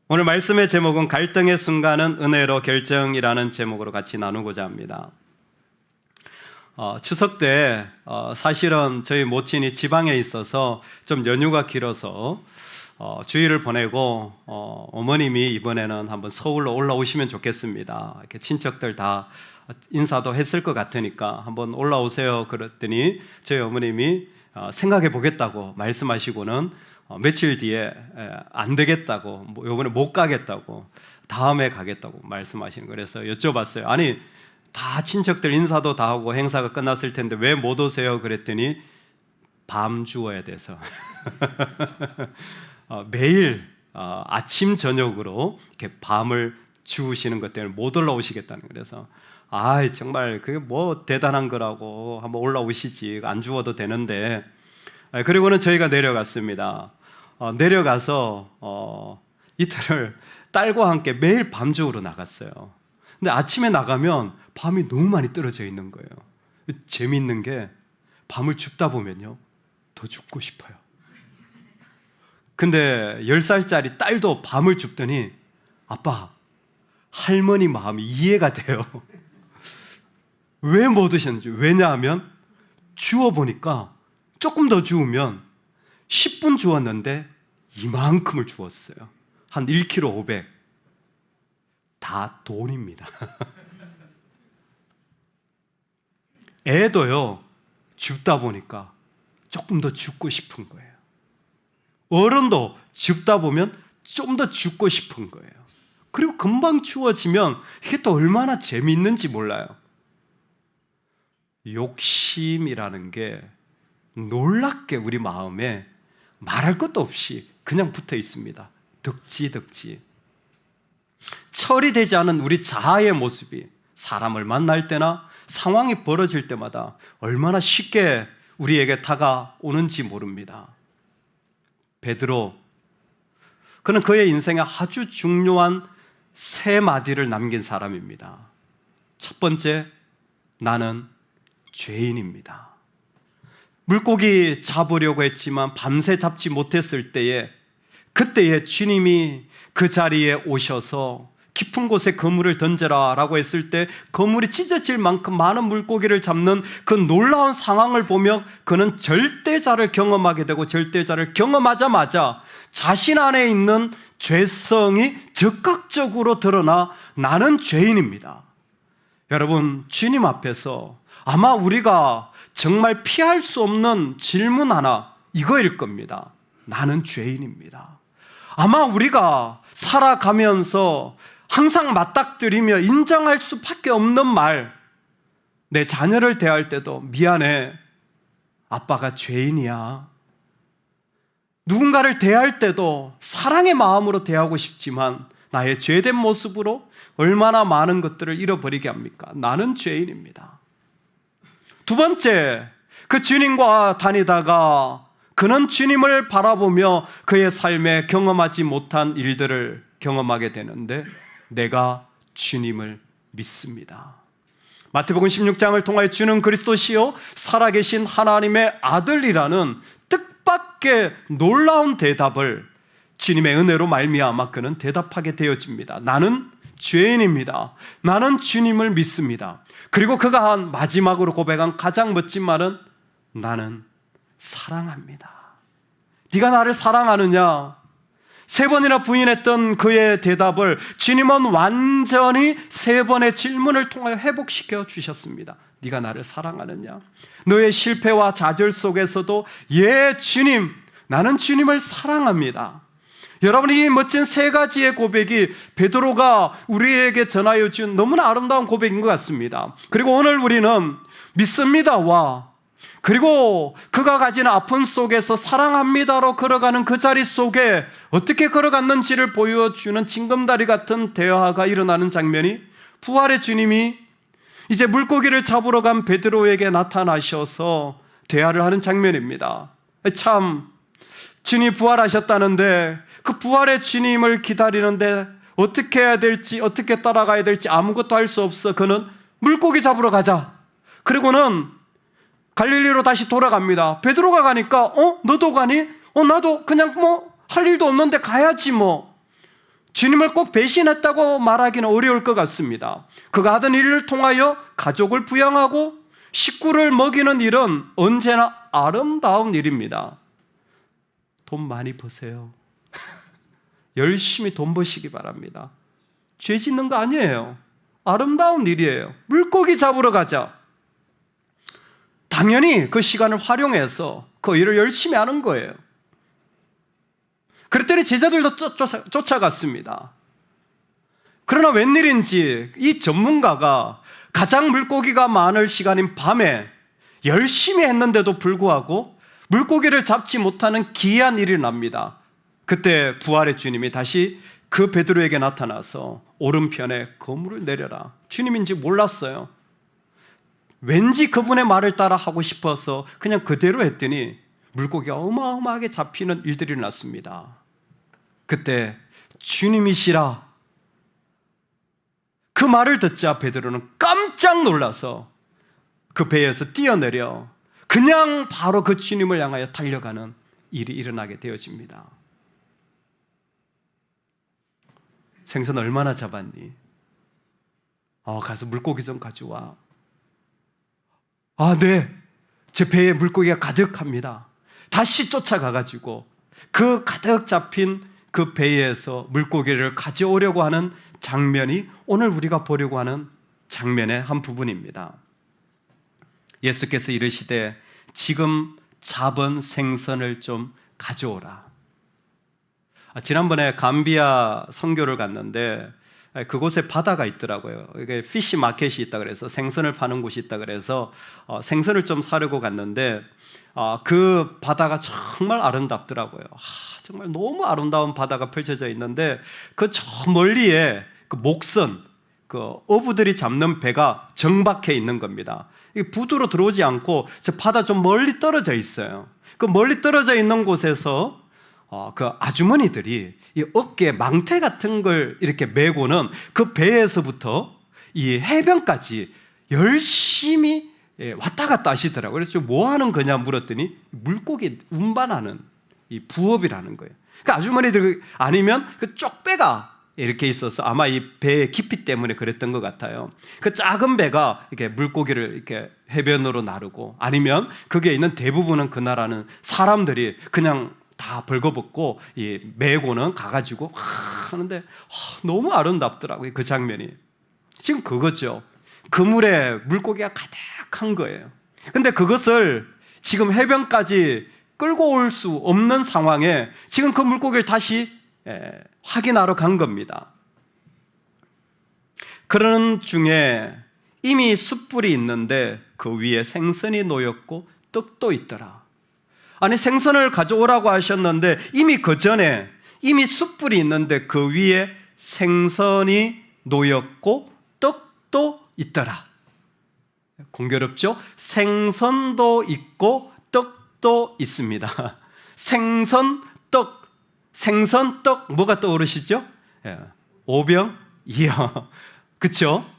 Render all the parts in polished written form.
오늘 말씀의 제목은 갈등의 순간은 은혜로 결정이라는 제목으로 같이 나누고자 합니다. 추석 때 사실은 저희 모친이 지방에 있어서 좀 연휴가 길어서 주일을 보내고 어머님이 이번에는 한번 서울로 올라오시면 좋겠습니다. 이렇게 친척들 다 인사도 했을 것 같으니까 한번 올라오세요. 그랬더니 저희 어머님이 생각해 보겠다고 말씀하시고는 며칠 뒤에 안 되겠다고, 이번에 못 가겠다고, 다음에 가겠다고 말씀하시는 거예요. 그래서 여쭤봤어요. 아니, 다 친척들 인사도 다 하고 행사가 끝났을 텐데 왜 못 오세요? 그랬더니 밤 주워야 돼서 매일 아침 저녁으로 이렇게 밤을 주우시는 것 때문에 못 올라오시겠다는 거예요. 그래서 정말 그게 뭐 대단한 거라고 한번 올라오시지, 안 주워도 되는데. 그리고는 저희가 내려갔습니다. 내려가서 이틀을 딸과 함께 매일 밤 주우러 나갔어요. 근데 아침에 나가면 밤이 너무 많이 떨어져 있는 거예요. 재미있는 게 밤을 줍다 보면요, 더 줍고 싶어요. 근데 10살짜리 딸도 밤을 줍더니 아빠, 할머니 마음이 이해가 돼요. 왜 못 오셨는지. 왜냐하면 주워보니까 조금 더 주우면 10분 주웠는데 이만큼을 주웠어요. 한 1kg 500. 다 돈입니다. 애도요, 줍다 보니까 조금 더 줍고 싶은 거예요. 어른도 줍다 보면 좀 더 줍고 싶은 거예요. 그리고 금방 주워지면 이게 또 얼마나 재미있는지 몰라요. 욕심이라는 게 놀랍게 우리 마음에 말할 것도 없이 그냥 붙어 있습니다. 덕지. 처리되지 않은 우리 자아의 모습이 사람을 만날 때나 상황이 벌어질 때마다 얼마나 쉽게 우리에게 다가오는지 모릅니다. 베드로, 그는 그의 인생에 아주 중요한 3마디를 남긴 사람입니다. 첫 번째, 나는 죄인입니다. 물고기 잡으려고 했지만 밤새 잡지 못했을 때에, 그때에 주님이 그 자리에 오셔서 깊은 곳에 그물을 던져라 라고 했을 때 그물이 찢어질 만큼 많은 물고기를 잡는 그 놀라운 상황을 보며 그는 절대자를 경험하게 되고, 절대자를 경험하자마자 자신 안에 있는 죄성이 적극적으로 드러나 나는 죄인입니다. 여러분, 주님 앞에서 아마 우리가 정말 피할 수 없는 질문 하나, 이거일 겁니다. 나는 죄인입니다. 아마 우리가 살아가면서 항상 맞닥뜨리며 인정할 수밖에 없는 말, 내 자녀를 대할 때도 미안해, 아빠가 죄인이야. 누군가를 대할 때도 사랑의 마음으로 대하고 싶지만 나의 죄된 모습으로 얼마나 많은 것들을 잃어버리게 합니까? 나는 죄인입니다. 두 번째, 그 주님과 다니다가 그는 주님을 바라보며 그의 삶에 경험하지 못한 일들을 경험하게 되는데, 내가 주님을 믿습니다. 마태복음 16장을 통하여 주는 그리스도시요 살아계신 하나님의 아들이라는 뜻밖의 놀라운 대답을 주님의 은혜로 말미암아 그는 대답하게 되어집니다. 나는 죄인입니다. 나는 주님을 믿습니다. 그리고 그가 한 마지막으로 고백한 가장 멋진 말은 나는 사랑합니다. 네가 나를 사랑하느냐? 3번이나 부인했던 그의 대답을 주님은 완전히 3번의 질문을 통하여 회복시켜 주셨습니다. 네가 나를 사랑하느냐? 너의 실패와 좌절 속에서도 예 주님, 나는 주님을 사랑합니다. 여러분, 이 멋진 3가지의 고백이 베드로가 우리에게 전하여 준 너무나 아름다운 고백인 것 같습니다. 그리고 오늘 우리는 믿습니다와 그리고 그가 가진 아픔 속에서 사랑합니다로 걸어가는 그 자리 속에 어떻게 걸어갔는지를 보여주는 징검다리 같은 대화가 일어나는 장면이, 부활의 주님이 이제 물고기를 잡으러 간 베드로에게 나타나셔서 대화를 하는 장면입니다. 참, 주님이 부활하셨다는데 그 부활의 주님을 기다리는데 어떻게 해야 될지, 어떻게 따라가야 될지 아무것도 할 수 없어. 그는 물고기 잡으러 가자. 그리고는 갈릴리로 다시 돌아갑니다. 베드로가 가니까 너도 가니? 나도 그냥 할 일도 없는데 가야지 뭐. 주님을 꼭 배신했다고 말하기는 어려울 것 같습니다. 그가 하던 일을 통하여 가족을 부양하고 식구를 먹이는 일은 언제나 아름다운 일입니다. 돈 많이 버세요. 열심히 돈 버시기 바랍니다. 죄 짓는 거 아니에요. 아름다운 일이에요. 물고기 잡으러 가자. 당연히 그 시간을 활용해서 그 일을 열심히 하는 거예요. 그랬더니 제자들도 쫓아갔습니다. 그러나 웬일인지 이 전문가가 가장 물고기가 많을 시간인 밤에 열심히 했는데도 불구하고 물고기를 잡지 못하는 기이한 일이 납니다. 그때 부활의 주님이 다시 그 베드로에게 나타나서 오른편에 그물을 내려라. 주님인지 몰랐어요. 왠지 그분의 말을 따라 하고 싶어서 그냥 그대로 했더니 물고기가 어마어마하게 잡히는 일들이 났습니다. 그때 주님이시라. 그 말을 듣자 베드로는 깜짝 놀라서 그 배에서 뛰어내려 그냥 바로 그 주님을 향하여 달려가는 일이 일어나게 되어집니다. 생선 얼마나 잡았니? 가서 물고기 좀 가져와. 네. 제 배에 물고기가 가득합니다. 다시 쫓아가가지고 그 가득 잡힌 그 배에서 물고기를 가져오려고 하는 장면이 오늘 우리가 보려고 하는 장면의 한 부분입니다. 예수께서 이르시되 지금 잡은 생선을 좀 가져오라. 지난번에 감비아 선교를 갔는데 그곳에 바다가 있더라고요. 이게 피시 마켓이 있다 그래서 생선을 파는 곳이 있다 그래서 생선을 좀 사려고 갔는데 그 바다가 정말 아름답더라고요. 정말 너무 아름다운 바다가 펼쳐져 있는데 그 저 멀리에 그 목선, 그 어부들이 잡는 배가 정박해 있는 겁니다. 부두로 들어오지 않고 저 바다 좀 멀리 떨어져 있어요. 그 멀리 떨어져 있는 곳에서 그 아주머니들이 이 어깨에 망태 같은 걸 이렇게 메고는 그 배에서부터 이 해변까지 열심히 왔다 갔다 하시더라고요. 그래서 뭐 하는 거냐 물었더니 물고기 운반하는 이 부업이라는 거예요. 그 아주머니들 아니면 그 쪽배가 이렇게 있어서 아마 이 배의 깊이 때문에 그랬던 것 같아요. 그 작은 배가 이렇게 물고기를 이렇게 해변으로 나르고 아니면 거기에 있는 대부분은 그 나라는 사람들이 그냥 다 벌거벗고 메고는 가가지고 하는데 너무 아름답더라고요. 그 장면이. 지금 그거죠. 그물에 물고기가 가득한 거예요. 근데 그것을 지금 해변까지 끌고 올 수 없는 상황에 지금 그 물고기를 다시 확인하러 간 겁니다. 그러는 중에 이미 숯불이 있는데 그 위에 생선이 놓였고 떡도 있더라. 아니 생선을 가져오라고 하셨는데 이미 그 전에 이미 숯불이 있는데 그 위에 생선이 놓였고 떡도 있더라. 공교롭죠? 생선도 있고 떡도 있습니다. 생선떡 뭐가 떠오르시죠? 오병이어. 그렇죠?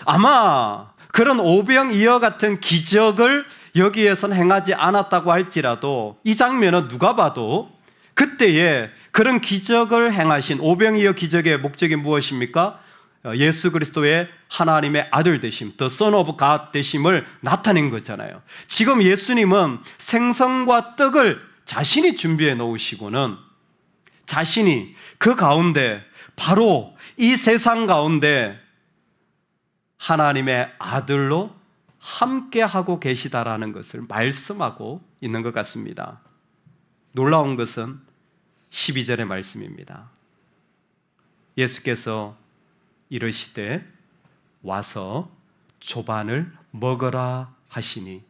아마 그런 오병이어 같은 기적을 여기에선 행하지 않았다고 할지라도 이 장면은 누가 봐도 그때에 그런 기적을 행하신 오병이어 기적의 목적이 무엇입니까? 예수 그리스도의 하나님의 아들 되심, The Son of God 되심을 나타낸 거잖아요. 지금 예수님은 생선과 떡을 자신이 준비해 놓으시고는 자신이 그 가운데 바로 이 세상 가운데 하나님의 아들로 함께하고 계시다라는 것을 말씀하고 있는 것 같습니다. 놀라운 것은 12절의 말씀입니다. 예수께서 이르시되 와서 조반을 먹어라 하시니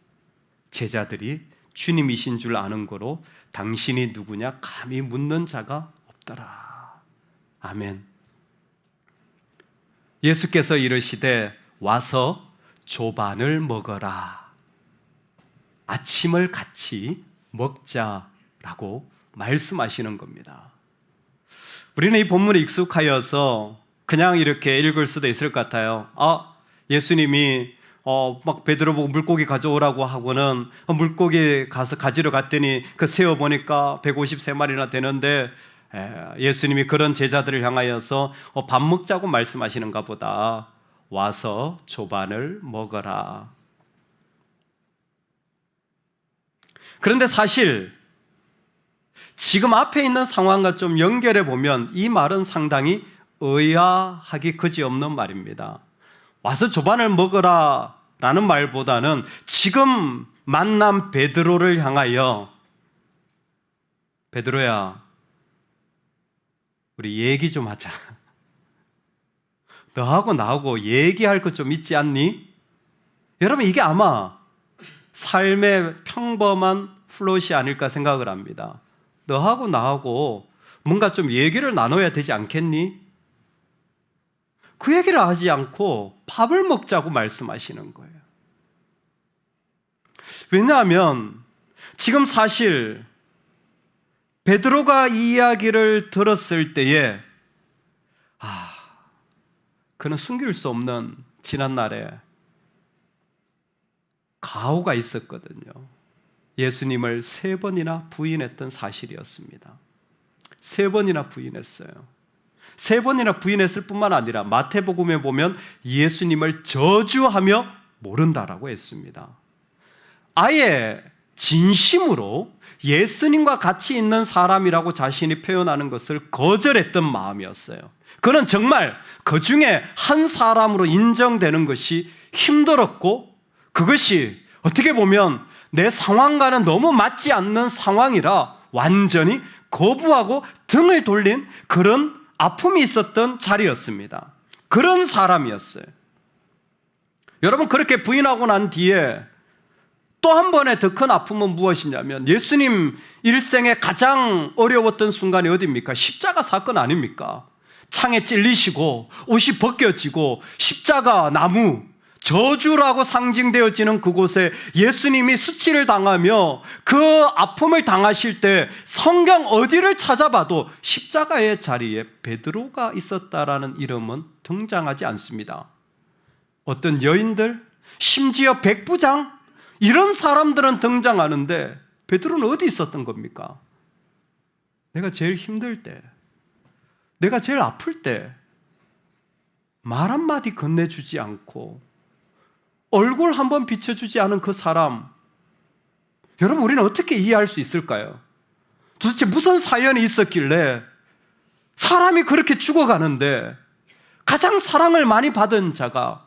제자들이 주님이신 줄 아는 거로 당신이 누구냐 감히 묻는 자가 없더라. 아멘. 예수께서 이르시되 와서 조반을 먹어라. 아침을 같이 먹자라고 말씀하시는 겁니다. 우리는 이 본문에 익숙하여서 그냥 이렇게 읽을 수도 있을 것 같아요. 예수님이 막 베드로 보고 물고기 가져오라고 하고는 물고기 가서 가지러 갔더니 그 세어 보니까 153마리나 되는데 예수님이 그런 제자들을 향하여서 밥 먹자고 말씀하시는가 보다. 와서 조반을 먹어라. 그런데 사실 지금 앞에 있는 상황과 좀 연결해 보면 이 말은 상당히 의아하기 그지없는 말입니다. 와서 조반을 먹어라 라는 말보다는 지금 만난 베드로를 향하여 베드로야, 우리 얘기 좀 하자. 너하고 나하고 얘기할 것 좀 있지 않니? 여러분, 이게 아마 삶의 평범한 플롯이 아닐까 생각을 합니다. 너하고 나하고 뭔가 좀 얘기를 나눠야 되지 않겠니? 그 얘기를 하지 않고 밥을 먹자고 말씀하시는 거예요. 왜냐하면 지금 사실 베드로가 이 이야기를 들었을 때에 그는 숨길 수 없는 지난날에 가오가 있었거든요. 예수님을 3번이나 부인했던 사실이었습니다. 3번이나 부인했어요. 3번이나 부인했을 뿐만 아니라 마태복음에 보면 예수님을 저주하며 모른다라고 했습니다. 아예 진심으로 예수님과 같이 있는 사람이라고 자신이 표현하는 것을 거절했던 마음이었어요. 그는 정말 그 중에 한 사람으로 인정되는 것이 힘들었고, 그것이 어떻게 보면 내 상황과는 너무 맞지 않는 상황이라 완전히 거부하고 등을 돌린 그런 아픔이 있었던 자리였습니다. 그런 사람이었어요. 여러분, 그렇게 부인하고 난 뒤에 또 한 번의 더 큰 아픔은 무엇이냐면 예수님 일생에 가장 어려웠던 순간이 어디입니까? 십자가 사건 아닙니까? 창에 찔리시고 옷이 벗겨지고 십자가 나무, 저주라고 상징되어지는 그곳에 예수님이 수치를 당하며 그 아픔을 당하실 때 성경 어디를 찾아봐도 십자가의 자리에 베드로가 있었다라는 이름은 등장하지 않습니다. 어떤 여인들, 심지어 백부장, 이런 사람들은 등장하는데 베드로는 어디 있었던 겁니까? 내가 제일 힘들 때, 내가 제일 아플 때 말 한마디 건네주지 않고 얼굴 한번 비춰주지 않은 그 사람, 여러분, 우리는 어떻게 이해할 수 있을까요? 도대체 무슨 사연이 있었길래 사람이 그렇게 죽어가는데 가장 사랑을 많이 받은 자가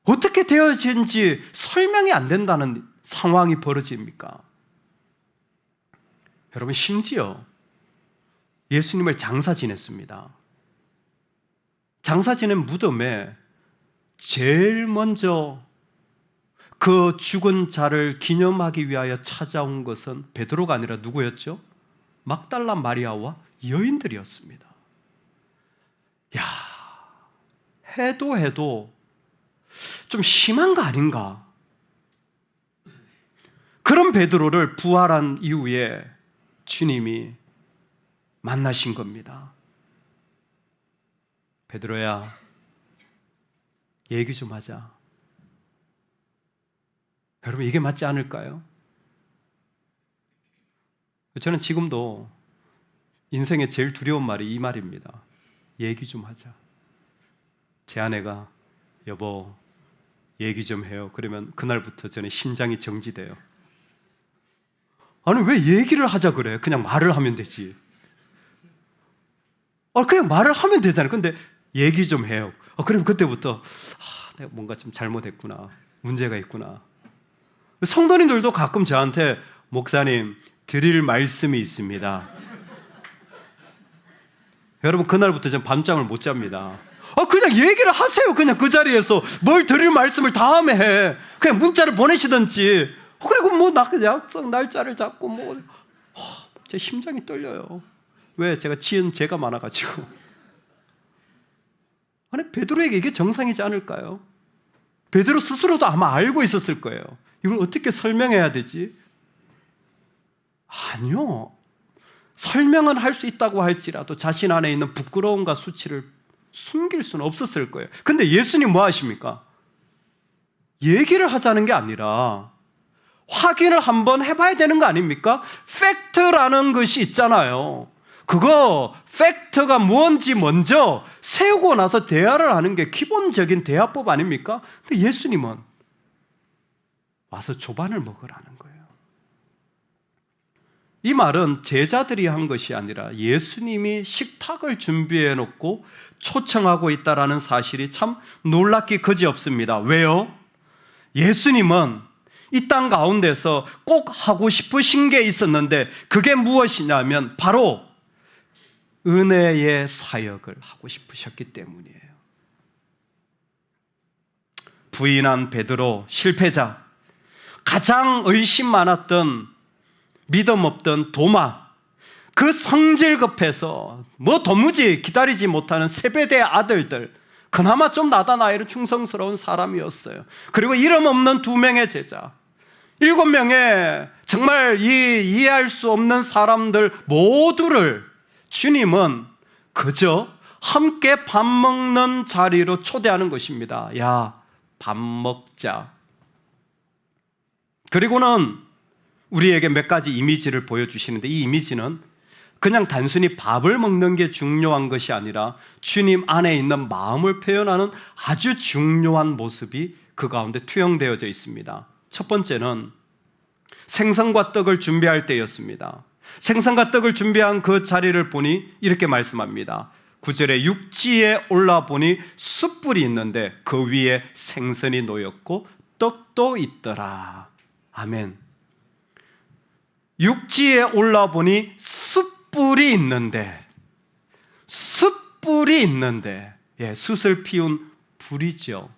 어떻게 되어진지 설명이 안 된다는 상황이 벌어집니까? 여러분, 심지어 예수님을 장사 지냈습니다. 장사 지낸 무덤에 제일 먼저 그 죽은 자를 기념하기 위하여 찾아온 것은 베드로가 아니라 누구였죠? 막달라 마리아와 여인들이었습니다. 야, 해도 좀 심한 거 아닌가? 그런 베드로를 부활한 이후에 주님이 만나신 겁니다. 베드로야, 얘기 좀 하자. 여러분, 이게 맞지 않을까요? 저는 지금도 인생에 제일 두려운 말이 이 말입니다. 얘기 좀 하자. 제 아내가 여보, 얘기 좀 해요. 그러면 그날부터 저는 심장이 정지돼요. 아니, 왜 얘기를 하자 그래? 그냥 말을 하면 되지. 그냥 말을 하면 되잖아요. 근데 얘기 좀 해요. 그럼 그때부터 내가 뭔가 좀 잘못했구나, 문제가 있구나. 성도님들도 가끔 저한테 목사님, 드릴 말씀이 있습니다. 여러분, 그날부터 전 밤잠을 못 잡니다. 그냥 얘기를 하세요. 그냥 그 자리에서 뭘 드릴 말씀을 다음에 해. 그냥 문자를 보내시든지. 그리고 뭐 약속 날짜를 잡고 제 심장이 떨려요. 왜? 제가 지은 죄가 많아가지고. 아니, 베드로에게 이게 정상이지 않을까요? 베드로 스스로도 아마 알고 있었을 거예요. 이걸 어떻게 설명해야 되지? 아니요. 설명은 할 수 있다고 할지라도 자신 안에 있는 부끄러움과 수치를 숨길 수는 없었을 거예요. 근데 예수님 뭐 하십니까? 얘기를 하자는 게 아니라 확인을 한번 해봐야 되는 거 아닙니까? 팩트라는 것이 있잖아요. 그거 팩트가 뭔지 먼저 세우고 나서 대화를 하는 게 기본적인 대화법 아닙니까? 근데 예수님은 와서 조반을 먹으라는 거예요. 이 말은 제자들이 한 것이 아니라 예수님이 식탁을 준비해 놓고 초청하고 있다는 사실이 참 놀랍기 그지없습니다. 왜요? 예수님은 이 땅 가운데서 꼭 하고 싶으신 게 있었는데 그게 무엇이냐면 바로 은혜의 사역을 하고 싶으셨기 때문이에요. 부인한 베드로, 실패자, 가장 의심 많았던 믿음 없던 도마, 그 성질 급해서 도무지 기다리지 못하는 세베대의 아들들, 그나마 좀 나다 나이로 충성스러운 사람이었어요. 그리고 이름 없는 2명의 제자, 7명의 정말 이해할 수 없는 사람들 모두를 주님은 그저 함께 밥 먹는 자리로 초대하는 것입니다. 야, 밥 먹자. 그리고는 우리에게 몇 가지 이미지를 보여주시는데 이 이미지는 그냥 단순히 밥을 먹는 게 중요한 것이 아니라 주님 안에 있는 마음을 표현하는 아주 중요한 모습이 그 가운데 투영되어져 있습니다. 첫 번째는 생선과 떡을 준비할 때였습니다. 생선과 떡을 준비한 그 자리를 보니 이렇게 말씀합니다. 9절에 육지에 올라보니 숯불이 있는데 그 위에 생선이 놓였고 떡도 있더라. 아멘. 육지에 올라보니 숯불이 있는데, 숯을 피운 불이죠.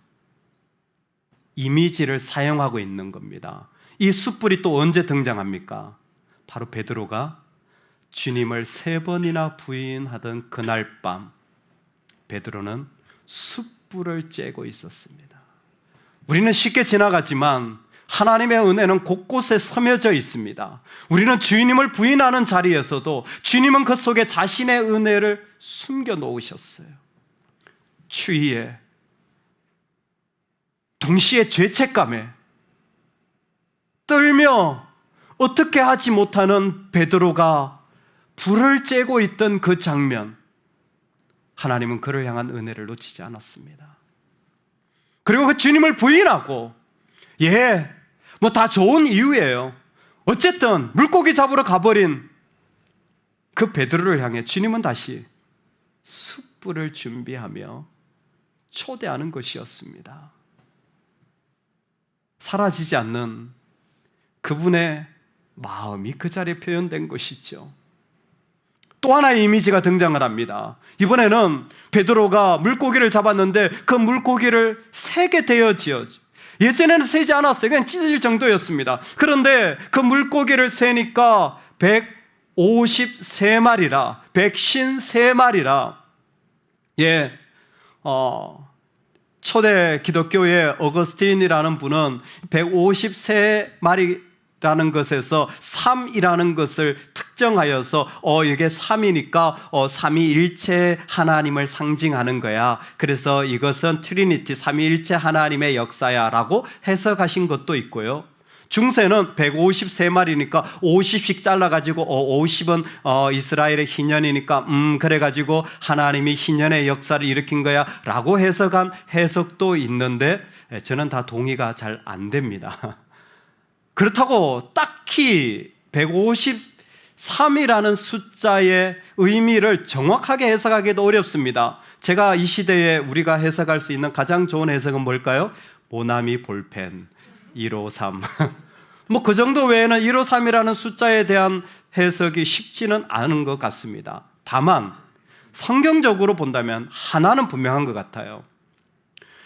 이미지를 사용하고 있는 겁니다. 이 숯불이 또 언제 등장합니까? 바로 베드로가 주님을 3번이나 부인하던 그날 밤 베드로는 숯불을 쬐고 있었습니다. 우리는 쉽게 지나가지만 하나님의 은혜는 곳곳에 스며져 있습니다. 우리는 주님을 부인하는 자리에서도 주님은 그 속에 자신의 은혜를 숨겨 놓으셨어요. 추위에, 동시에 죄책감에 떨며 어떻게 하지 못하는 베드로가 불을 쬐고 있던 그 장면, 하나님은 그를 향한 은혜를 놓치지 않았습니다. 그리고 그 주님을 부인하고, 다 좋은 이유예요. 어쨌든 물고기 잡으러 가버린 그 베드로를 향해 주님은 다시 숯불을 준비하며 초대하는 것이었습니다. 사라지지 않는 그분의 마음이 그 자리에 표현된 것이죠. 또 하나의 이미지가 등장을 합니다. 이번에는 베드로가 물고기를 잡았는데 그 물고기를 세게 대어지어, 예전에는 세지 않았어요. 그냥 찢어질 정도였습니다. 그런데 그 물고기를 세니까 153마리라, 153마리라. 초대 기독교의 어거스틴이라는 분은 153마리라는 것에서 3이라는 것을 특정하여서 이게 3이니까 삼위일체 하나님을 상징하는 거야. 그래서 이것은 트리니티, 삼위일체 하나님의 역사야 라고 해석하신 것도 있고요. 중세는 153마리니까 50씩 잘라가지고 50은 이스라엘의 희년이니까 그래가지고 하나님이 희년의 역사를 일으킨 거야 라고 해석한 해석도 있는데 저는 다 동의가 잘 안 됩니다. 그렇다고 딱히 153이라는 숫자의 의미를 정확하게 해석하기도 어렵습니다. 제가 이 시대에 우리가 해석할 수 있는 가장 좋은 해석은 뭘까요? 모나미 볼펜 153. 그 정도 외에는 153이라는 숫자에 대한 해석이 쉽지는 않은 것 같습니다. 다만 성경적으로 본다면 하나는 분명한 것 같아요.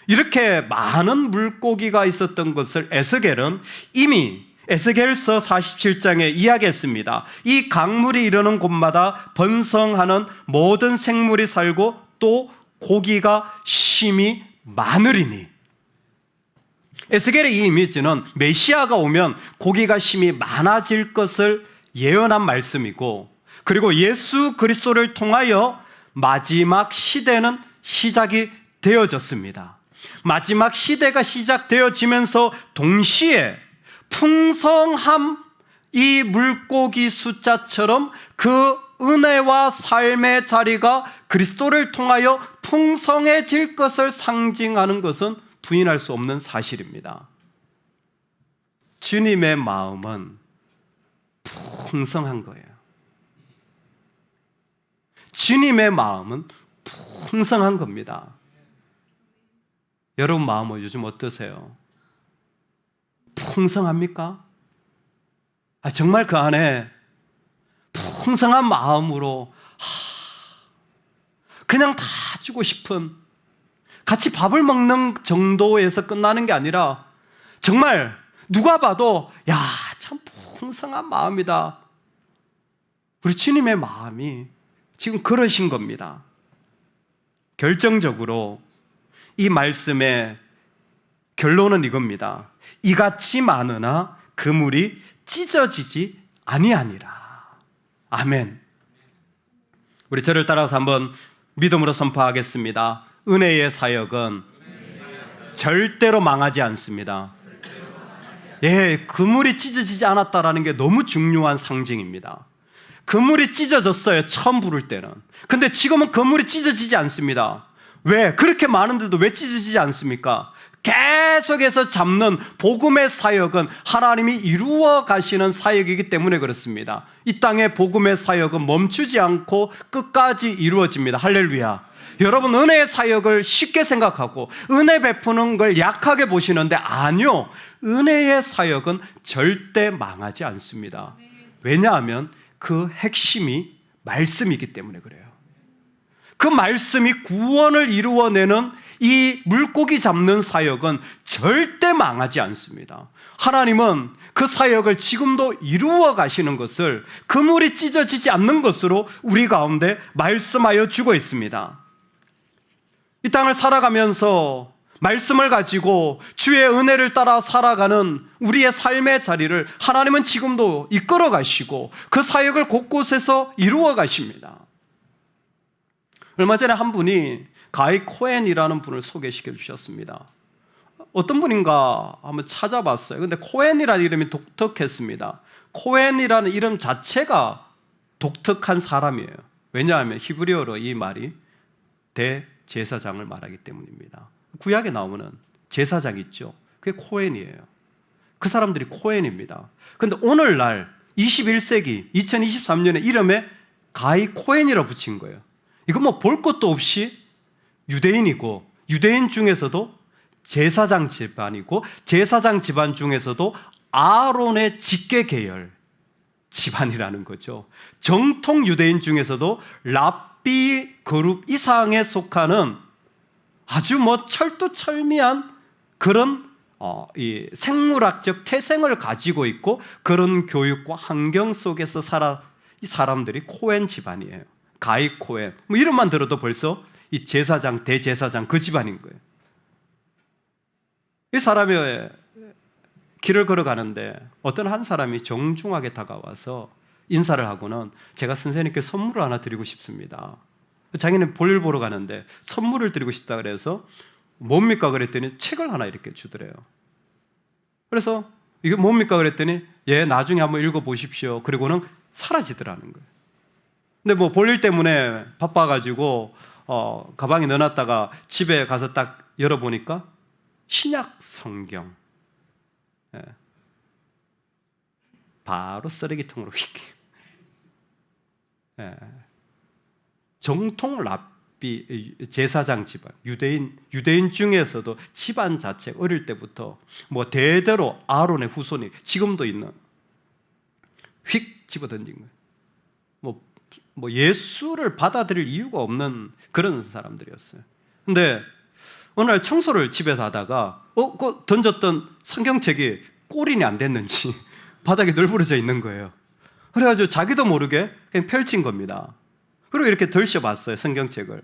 이렇게 많은 물고기가 있었던 것을 에스겔은 이미 에스겔서 47장에 이야기했습니다. 이 강물이 이르는 곳마다 번성하는 모든 생물이 살고 또 고기가 심히 많으리니. 에스겔의 이 이미지는 메시아가 오면 고기가 심히 많아질 것을 예언한 말씀이고, 그리고 예수 그리스도를 통하여 마지막 시대는 시작이 되어졌습니다. 마지막 시대가 시작되어지면서 동시에 풍성함, 이 물고기 숫자처럼 그 은혜와 삶의 자리가 그리스도를 통하여 풍성해질 것을 상징하는 것은 부인할 수 없는 사실입니다. 주님의 마음은 풍성한 거예요. 주님의 마음은 풍성한 겁니다. 여러분 마음은 요즘 어떠세요? 풍성합니까? 정말 그 안에 풍성한 마음으로 그냥 다 주고 싶은, 같이 밥을 먹는 정도에서 끝나는 게 아니라 정말 누가 봐도 야, 참 풍성한 마음이다. 우리 주님의 마음이 지금 그러신 겁니다. 결정적으로 이 말씀의 결론은 이겁니다. 이같이 많으나 그물이 찢어지지 아니하니라. 아멘. 우리 저를 따라서 한번 믿음으로 선포하겠습니다. 은혜의 사역은 절대로 망하지 않습니다. 그물이 찢어지지 않았다라는 게 너무 중요한 상징입니다. 그물이 찢어졌어요, 처음 부를 때는. 근데 지금은 그물이 찢어지지 않습니다. 왜? 그렇게 많은데도 왜 찢어지지 않습니까? 계속해서 잡는 복음의 사역은 하나님이 이루어 가시는 사역이기 때문에 그렇습니다. 이 땅의 복음의 사역은 멈추지 않고 끝까지 이루어집니다. 할렐루야. 여러분, 은혜의 사역을 쉽게 생각하고 은혜 베푸는 걸 약하게 보시는데 아니요, 은혜의 사역은 절대 망하지 않습니다. 왜냐하면 그 핵심이 말씀이기 때문에 그래요. 그 말씀이 구원을 이루어내는 이 물고기 잡는 사역은 절대 망하지 않습니다. 하나님은 그 사역을 지금도 이루어 가시는 것을, 그물이 찢어지지 않는 것으로 우리 가운데 말씀하여 주고 있습니다. 이 땅을 살아가면서 말씀을 가지고 주의 은혜를 따라 살아가는 우리의 삶의 자리를 하나님은 지금도 이끌어 가시고 그 사역을 곳곳에서 이루어 가십니다. 얼마 전에 한 분이 가이 코엔이라는 분을 소개시켜 주셨습니다. 어떤 분인가 한번 찾아봤어요. 근데 코엔이라는 이름이 독특했습니다. 코엔이라는 이름 자체가 독특한 사람이에요. 왜냐하면 히브리어로 이 말이 대제사장을 말하기 때문입니다. 구약에 나오는 제사장 있죠. 그게 코엔이에요. 그 사람들이 코엔입니다. 그런데 오늘날 21세기 2023년에 이름에 가이 코엔이라 붙인 거예요. 이거 뭐 볼 것도 없이 유대인이고, 유대인 중에서도 제사장 집안이고, 제사장 집안 중에서도 아론의 직계 계열 집안이라는 거죠. 정통 유대인 중에서도 랍비 그룹 이상에 속하는 아주 뭐 철두철미한 그런 이 생물학적 태생을 가지고 있고, 그런 교육과 환경 속에서 이 사람들이 코엔 집안이에요. 가이 코엔. 뭐 이름만 들어도 벌써 이 제사장, 대제사장 그 집안인 거예요. 이 사람이 길을 걸어가는데 어떤 한 사람이 정중하게 다가와서 인사를 하고는 제가 선생님께 선물을 하나 드리고 싶습니다. 자기는 볼일 보러 가는데 선물을 드리고 싶다 그래서 뭡니까 그랬더니 책을 하나 이렇게 주더래요. 그래서 이게 뭡니까 그랬더니 나중에 한번 읽어보십시오. 그리고는 사라지더라는 거예요. 근데 뭐 볼일 때문에 바빠가지고 가방에 넣어놨다가 집에 가서 딱 열어보니까 신약 성경. 바로 쓰레기통으로 휙. 정통 랍비 제사장 집안, 유대인 중에서도 집안 자체 어릴 때부터 뭐 대대로 아론의 후손이 지금도 있는, 휙 집어던진 거예요. 뭐 예수를 받아들일 이유가 없는 그런 사람들이었어요. 근데 어느 날 청소를 집에서 하다가 그 던졌던 성경책이 꼴인이 안 됐는지 바닥에 널브러져 있는 거예요. 그래가지고 자기도 모르게 그냥 펼친 겁니다. 그리고 이렇게 덜셔봤어요, 성경책을.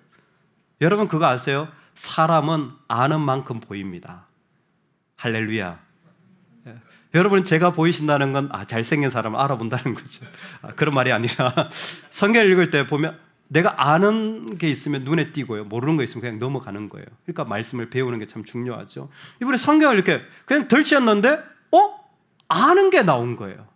여러분 그거 아세요? 사람은 아는 만큼 보입니다. 할렐루야. 여러분 제가 보이신다는 건 잘생긴 사람을 알아본다는 거죠. 그런 말이 아니라 성경 읽을 때 보면 내가 아는 게 있으면 눈에 띄고요. 모르는 거 있으면 그냥 넘어가는 거예요. 그러니까 말씀을 배우는 게 참 중요하죠. 이번에 성경을 이렇게 그냥 덜치었는데 아는 게 나온 거예요.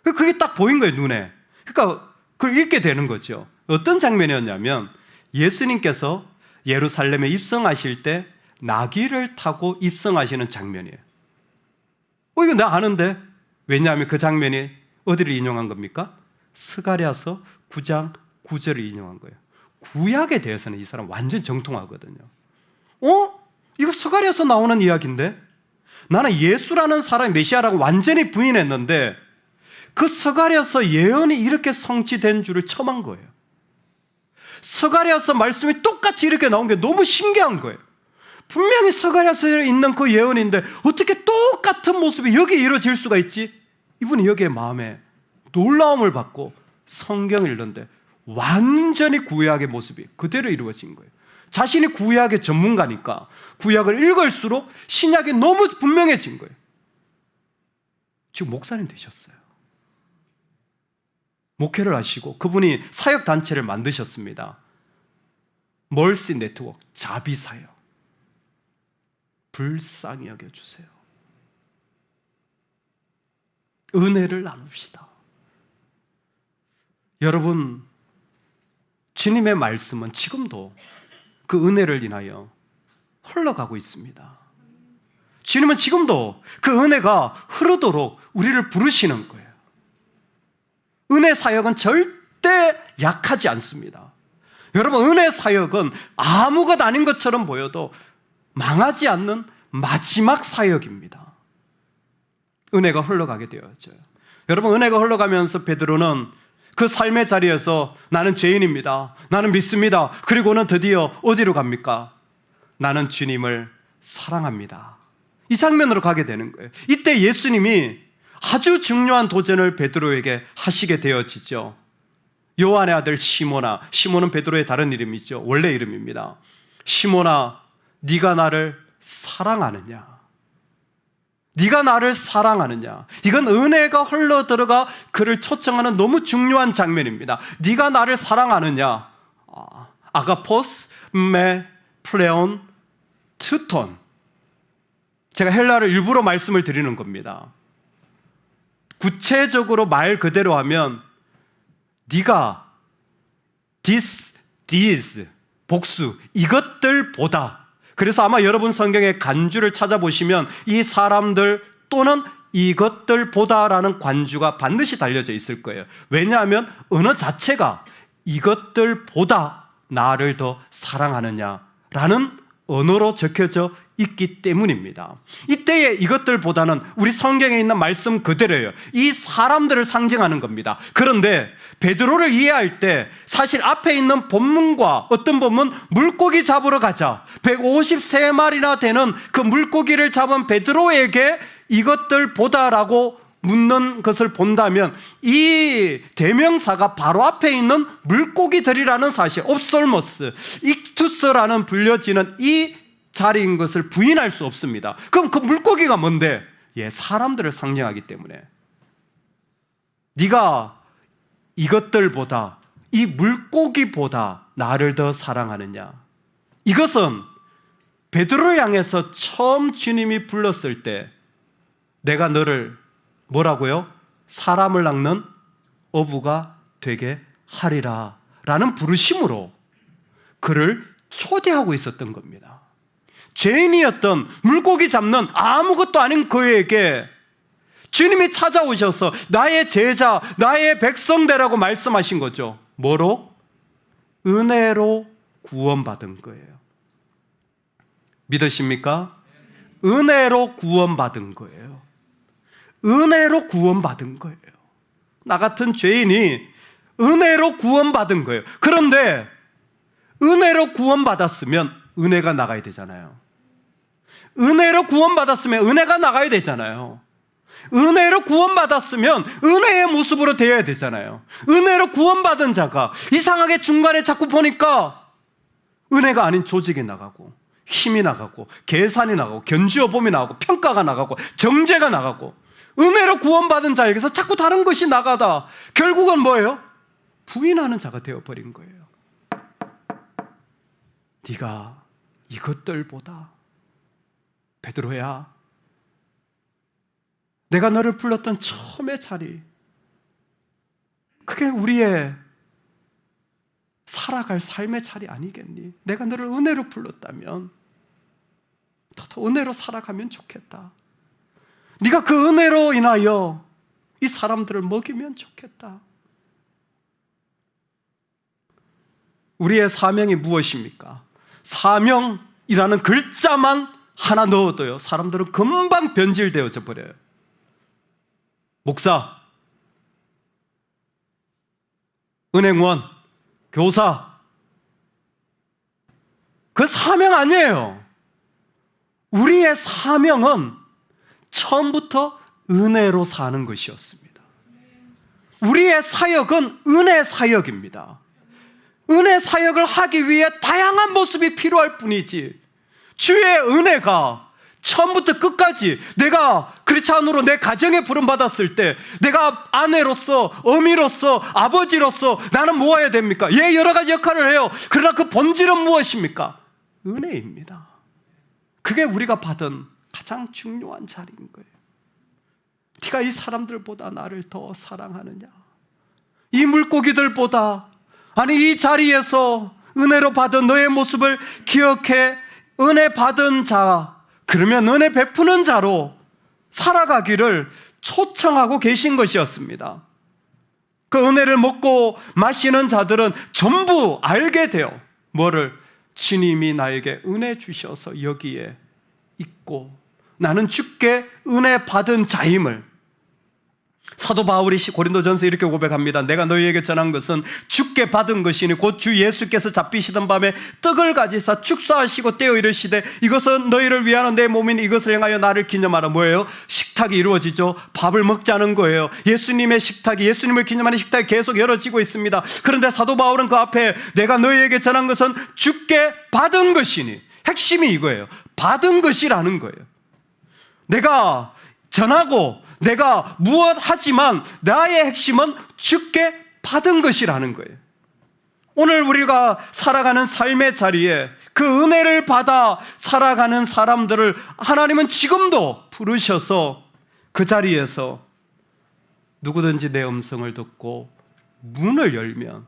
그게 딱 보인 거예요, 눈에. 그러니까 그걸 읽게 되는 거죠. 어떤 장면이었냐면 예수님께서 예루살렘에 입성하실 때 나귀를 타고 입성하시는 장면이에요. 이거 내가 아는데. 왜냐하면 그 장면이 어디를 인용한 겁니까? 스가랴서 9장 9절을 인용한 거예요. 구약에 대해서는 이 사람 완전 정통하거든요. 이거 스가랴서 나오는 이야기인데? 나는 예수라는 사람이 메시아라고 완전히 부인했는데 그 스가랴서 예언이 이렇게 성취된 줄을 처음 한 거예요. 스가랴서 말씀이 똑같이 이렇게 나온 게 너무 신기한 거예요. 분명히 스가랴서에 있는 그 예언인데 어떻게 똑같은 모습이 여기에 이루어질 수가 있지? 이분이 여기에 마음에 놀라움을 받고 성경을 읽는데 완전히 구약의 모습이 그대로 이루어진 거예요. 자신이 구약의 전문가니까 구약을 읽을수록 신약이 너무 분명해진 거예요. 지금 목사님 되셨어요. 목회를 하시고 그분이 사역단체를 만드셨습니다. 멀시 네트워크, 자비사역. 불쌍히 여겨주세요. 은혜를 나눕시다. 여러분, 주님의 말씀은 지금도 그 은혜를 인하여 흘러가고 있습니다. 주님은 지금도 그 은혜가 흐르도록 우리를 부르시는 거예요. 은혜 사역은 절대 약하지 않습니다. 여러분, 은혜 사역은 아무것 아닌 것처럼 보여도 망하지 않는 마지막 사역입니다. 은혜가 흘러가게 되어져요. 여러분, 은혜가 흘러가면서 베드로는 그 삶의 자리에서 나는 죄인입니다. 나는 믿습니다. 그리고는 드디어 어디로 갑니까? 나는 주님을 사랑합니다. 이 장면으로 가게 되는 거예요. 이때 예수님이 아주 중요한 도전을 베드로에게 하시게 되어지죠. 요한의 아들 시몬아, 시몬은 베드로의 다른 이름이죠. 원래 이름입니다. 시몬아, 네가 나를 사랑하느냐? 네가 나를 사랑하느냐? 이건 은혜가 흘러들어가 그를 초청하는 너무 중요한 장면입니다. 네가 나를 사랑하느냐? 아가포스 메 플레온 투톤. 제가 헬라를 일부러 말씀을 드리는 겁니다. 구체적으로 말 그대로 하면 네가 these 복수 이것들보다, 그래서 아마 여러분 성경의 간주를 찾아보시면 이 사람들 또는 이것들보다라는 관주가 반드시 달려져 있을 거예요. 왜냐하면 언어 자체가 이것들보다 나를 더 사랑하느냐라는 언어로 적혀져 있기 때문입니다. 이때의 이것들보다는 우리 성경에 있는 말씀 그대로예요. 이 사람들을 상징하는 겁니다. 그런데 베드로를 이해할 때 사실 앞에 있는 본문과 어떤 본문 물고기 잡으러 가자 153마리나 되는 그 물고기를 잡은 베드로에게 이것들보다라고 묻는 것을 본다면 이 대명사가 바로 앞에 있는 물고기들이라는 사실, 옵솔모스, 익투스라는 불려지는 이 자리인 것을 부인할 수 없습니다. 그럼 그 물고기가 뭔데? 사람들을 상징하기 때문에 네가 이것들보다, 이 물고기보다 나를 더 사랑하느냐? 이것은 베드로를 향해서 처음 주님이 불렀을 때 내가 너를 뭐라고요? 사람을 낚는 어부가 되게 하리라 라는 부르심으로 그를 초대하고 있었던 겁니다. 죄인이었던 물고기 잡는 아무것도 아닌 그에게 주님이 찾아오셔서 나의 제자, 나의 백성 되라고 말씀하신 거죠. 뭐로? 은혜로 구원받은 거예요. 믿으십니까? 은혜로 구원받은 거예요. 은혜로 구원받은 거예요. 나 같은 죄인이 은혜로 구원받은 거예요. 그런데 은혜로 구원받았으면 은혜가 나가야 되잖아요. 은혜로 구원받았으면 은혜가 나가야 되잖아요. 은혜로 구원받았으면 은혜의 모습으로 되어야 되잖아요. 은혜로 구원받은 자가 이상하게 중간에 자꾸 보니까 은혜가 아닌 조직이 나가고 힘이 나가고 계산이 나가고 견지어봄이 나가고 평가가 나가고 정죄가 나가고 은혜로 구원받은 자에게서 자꾸 다른 것이 나가다 결국은 뭐예요? 부인하는 자가 되어버린 거예요. 네가 이것들보다 베드로야, 내가 너를 불렀던 처음의 자리, 그게 우리의 살아갈 삶의 자리 아니겠니? 내가 너를 은혜로 불렀다면 더 은혜로 살아가면 좋겠다. 네가 그 은혜로 인하여 이 사람들을 먹이면 좋겠다. 우리의 사명이 무엇입니까? 사명이라는 글자만 하나 넣어도요, 사람들은 금방 변질되어져 버려요. 목사, 은행원, 교사, 그 사명 아니에요. 우리의 사명은 처음부터 은혜로 사는 것이었습니다. 우리의 사역은 은혜 사역입니다. 은혜 사역을 하기 위해 다양한 모습이 필요할 뿐이지, 주의 은혜가 처음부터 끝까지 내가 크리스찬으로 내 가정에 부름받았을 때 내가 아내로서, 어미로서, 아버지로서 나는 뭐 해야 됩니까? 예, 여러 가지 역할을 해요. 그러나 그 본질은 무엇입니까? 은혜입니다. 그게 우리가 받은 가장 중요한 자리인 거예요. 네가 이 사람들보다 나를 더 사랑하느냐? 이 물고기들보다, 아니 이 자리에서 은혜로 받은 너의 모습을 기억해 은혜 받은 자, 그러면 은혜 베푸는 자로 살아가기를 초청하고 계신 것이었습니다. 그 은혜를 먹고 마시는 자들은 전부 알게 돼요. 뭐를? 주님이 나에게 은혜 주셔서 여기에 있고 나는 주께 은혜 받은 자임을. 사도 바울이 고린도전서 이렇게 고백합니다. 내가 너희에게 전한 것은 주께 받은 것이니 곧 주 예수께서 잡히시던 밤에 떡을 가지사 축사하시고 떼어 이르시되 이것은 너희를 위하는 내 몸이니 이것을 행하여 나를 기념하라. 뭐예요? 식탁이 이루어지죠. 밥을 먹자는 거예요. 예수님의 식탁이, 예수님을 기념하는 식탁이 계속 열어지고 있습니다. 그런데 사도 바울은 그 앞에 내가 너희에게 전한 것은 주께 받은 것이니, 핵심이 이거예요. 받은 것이라는 거예요. 내가 전하고 내가 무엇 하지만 나의 핵심은 주께 받은 것이라는 거예요. 오늘 우리가 살아가는 삶의 자리에 그 은혜를 받아 살아가는 사람들을 하나님은 지금도 부르셔서 그 자리에서 누구든지 내 음성을 듣고 문을 열면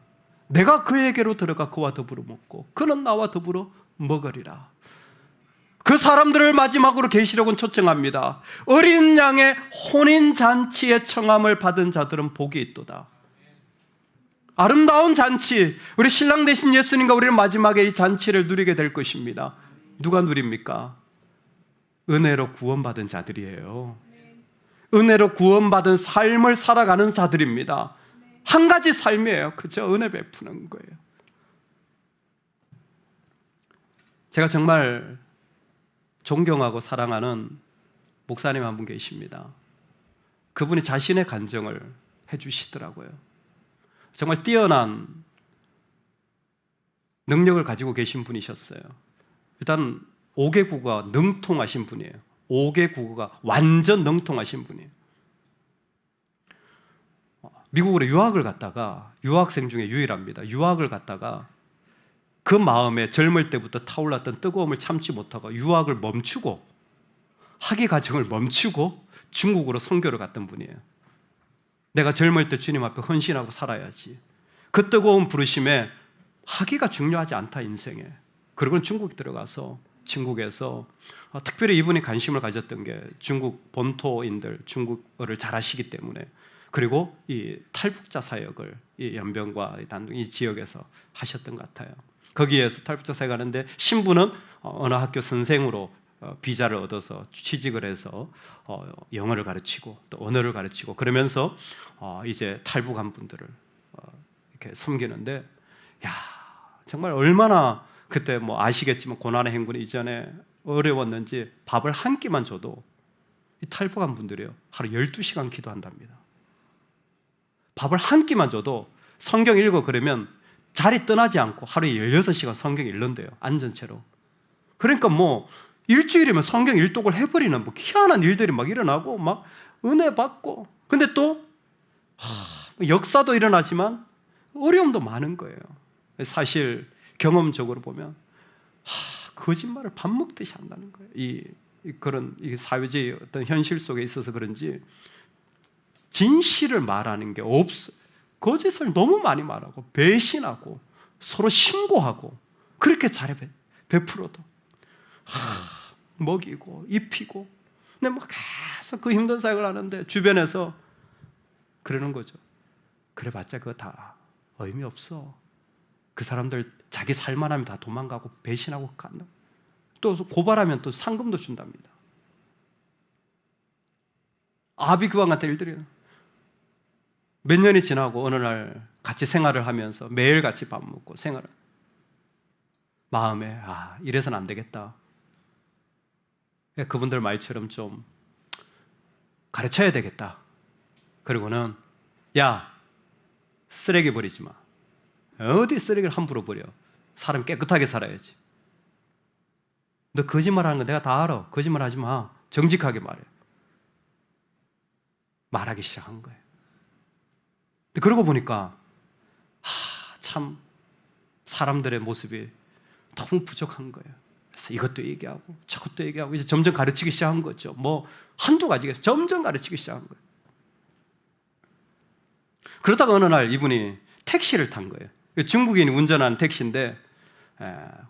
내가 그에게로 들어가 그와 더불어 먹고 그는 나와 더불어 먹으리라. 그 사람들을 마지막으로 계시록은 초청합니다. 어린 양의 혼인잔치의 청함을 받은 자들은 복이 있도다. 아름다운 잔치, 우리 신랑 되신 예수님과 우리는 마지막에 이 잔치를 누리게 될 것입니다. 누가 누립니까? 은혜로 구원받은 자들이에요. 은혜로 구원받은 삶을 살아가는 자들입니다. 한 가지 삶이에요. 그죠? 은혜 베푸는 거예요. 제가 정말 존경하고 사랑하는 목사님 한 분 계십니다. 그분이 자신의 간증을 해주시더라고요. 정말 뛰어난 능력을 가지고 계신 분이셨어요. 일단 5개 국어가 능통하신 분이에요. 5개 국어가 완전 능통하신 분이에요. 미국으로 유학을 갔다가, 유학생 중에 유일합니다. 유학을 갔다가 그 마음에 젊을 때부터 타올랐던 뜨거움을 참지 못하고 유학을 멈추고, 학위 과정을 멈추고 중국으로 선교를 갔던 분이에요. 내가 젊을 때 주님 앞에 헌신하고 살아야지. 그 뜨거운 부르심에 학위가 중요하지 않다, 인생에. 그리고는 중국에 들어가서 중국에서 특별히 이분이 관심을 가졌던 게 중국 본토인들, 중국어를 잘하시기 때문에, 그리고 이 탈북자 사역을 이 연변과 단둥 이 지역에서 하셨던 것 같아요. 거기에서 탈북자 사역 하는데 신부는 어느 학교 선생으로 비자를 얻어서 취직을 해서 영어를 가르치고 또 언어를 가르치고 그러면서 이제 탈북한 분들을 이렇게 섬기는데, 야, 정말 얼마나 그때 뭐 아시겠지만 고난의 행군이 이전에 어려웠는지 밥을 한 끼만 줘도 이 탈북한 분들이요 하루 12시간 기도한답니다. 밥을 한 끼만 줘도 성경 읽어 그러면 자리 떠나지 않고 하루에 16시간 성경 읽는데요, 앉은 채로. 그러니까 뭐 일주일이면 성경 일독을 해버리는 뭐 희한한 일들이 막 일어나고 막 은혜 받고, 근데 또 역사도 일어나지만 어려움도 많은 거예요. 사실 경험적으로 보면 거짓말을 밥 먹듯이 한다는 거예요. 그런 사회주의 어떤 현실 속에 있어서 그런지 진실을 말하는 게 없어요. 거짓을 너무 많이 말하고 배신하고 서로 신고하고 그렇게 잘해 베풀어도 먹이고 입히고 근데 막 계속 그 힘든 사역을 하는데 주변에서 그러는 거죠. 그래봤자 그거 다 의미 없어. 그 사람들 자기 살만하면 다 도망가고 배신하고 간다. 또 고발하면 또 상금도 준답니다. 아비규환 같은 일들이 몇 년이 지나고 어느 날 같이 생활을 하면서 매일 같이 밥 먹고 생활을 마음에 이래서는 안 되겠다. 그분들 말처럼 좀 가르쳐야 되겠다. 그리고는 야 쓰레기 버리지 마. 어디 쓰레기를 함부로 버려. 사람 깨끗하게 살아야지. 너 거짓말하는 거 내가 다 알아. 거짓말하지 마. 정직하게 말해. 말하기 시작한 거예요. 그러고 보니까 참 사람들의 모습이 너무 부족한 거예요. 그래서 이것도 얘기하고 저것도 얘기하고 이제 점점 가르치기 시작한 거죠. 뭐 한두 가지가 점점 가르치기 시작한 거예요. 그러다가 어느 날 이분이 택시를 탄 거예요. 중국인이 운전하는 택시인데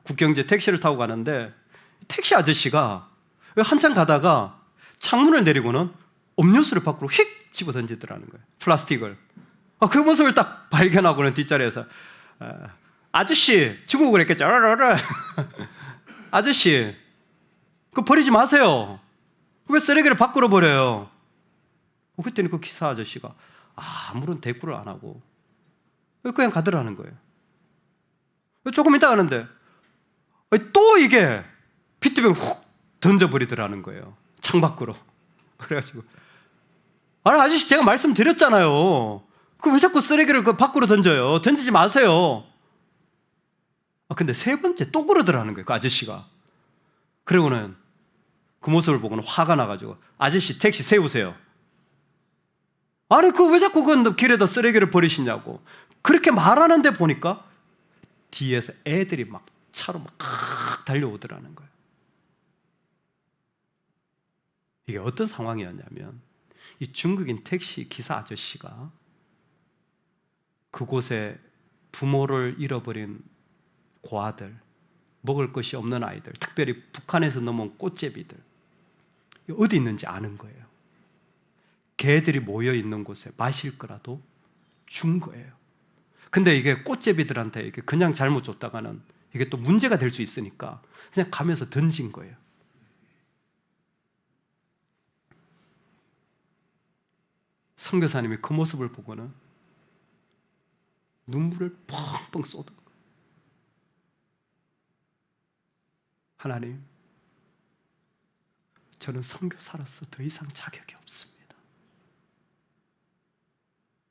국경제 택시를 타고 가는데 택시 아저씨가 한참 가다가 창문을 내리고는 음료수를 밖으로 휙 집어 던지더라는 거예요. 플라스틱을. 그 모습을 딱 발견하고는 뒷자리에서 아저씨, 중국어로 했겠죠. 아저씨, 그거 버리지 마세요. 왜 쓰레기를 밖으로 버려요? 그랬더니 그 기사 아저씨가 아무런 대꾸를 안 하고 그냥 가더라는 거예요. 조금 있다 가는데 또 이게 피트병을 훅 던져버리더라는 거예요. 창밖으로. 그래가지고 아저씨 제가 말씀드렸잖아요. 그 왜 자꾸 쓰레기를 그 밖으로 던져요? 던지지 마세요. 근데 세 번째 또 그러더라는 거예요. 그 아저씨가. 그리고는 그 모습을 보고는 화가 나가지고 아저씨 택시 세우세요. 아니 왜 자꾸 그 길에다 쓰레기를 버리시냐고. 그렇게 말하는데 보니까 뒤에서 애들이 막 차로 막 달려오더라는 거예요. 이게 어떤 상황이었냐면 이 중국인 택시 기사 아저씨가 그곳에 부모를 잃어버린 고아들, 먹을 것이 없는 아이들, 특별히 북한에서 넘어온 꽃제비들 어디 있는지 아는 거예요. 개들이 모여 있는 곳에 마실 거라도 준 거예요. 근데 이게 꽃제비들한테 이게 그냥 잘못 줬다가는 이게 또 문제가 될 수 있으니까 그냥 가면서 던진 거예요. 선교사님이 그 모습을 보고는 눈물을 펑펑 쏟은 거예요. 하나님, 저는 선교사로서 더 이상 자격이 없습니다.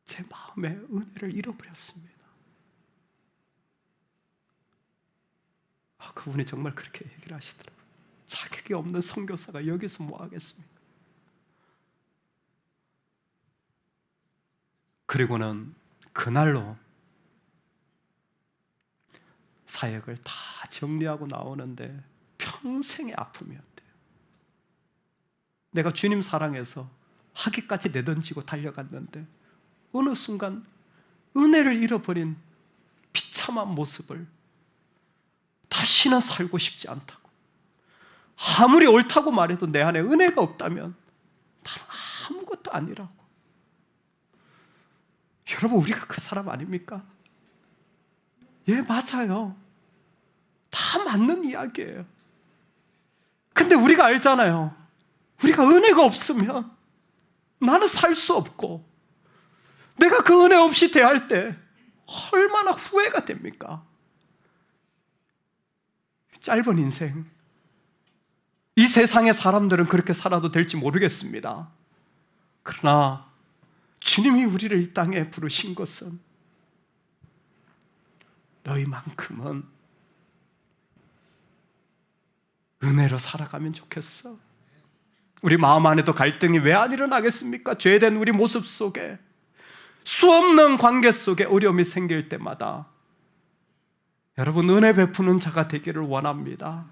제 마음의 은혜를 잃어버렸습니다. 그분이 정말 그렇게 얘기를 하시더라고요. 자격이 없는 선교사가 여기서 뭐 하겠습니까? 그리고는 그날로 사역을 다 정리하고 나오는데 평생의 아픔이었대요. 내가 주님 사랑해서 하기까지 내던지고 달려갔는데 어느 순간 은혜를 잃어버린 비참한 모습을 다시는 살고 싶지 않다고. 아무리 옳다고 말해도 내 안에 은혜가 없다면 나는 아무것도 아니라고. 여러분, 우리가 그 사람 아닙니까? 예, 맞아요. 다 맞는 이야기예요. 근데 우리가 알잖아요. 우리가 은혜가 없으면 나는 살 수 없고 내가 그 은혜 없이 대할 때 얼마나 후회가 됩니까? 짧은 인생, 이 세상의 사람들은 그렇게 살아도 될지 모르겠습니다. 그러나 주님이 우리를 이 땅에 부르신 것은 너희만큼은 은혜로 살아가면 좋겠어. 우리 마음 안에도 갈등이 왜 안 일어나겠습니까? 죄된 우리 모습 속에, 수없는 관계 속에 어려움이 생길 때마다 여러분, 은혜 베푸는 자가 되기를 원합니다.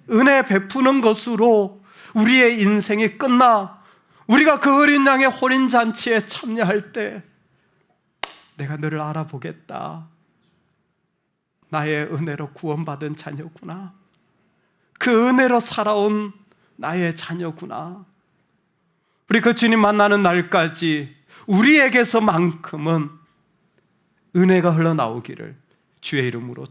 은혜 베푸는 것으로 우리의 인생이 끝나 우리가 그 어린 양의 혼인잔치에 참여할 때 내가 너를 알아보겠다. 나의 은혜로 구원받은 자녀구나. 그 은혜로 살아온 나의 자녀구나. 우리 그 주님 만나는 날까지 우리에게서만큼은 은혜가 흘러나오기를 주의 이름으로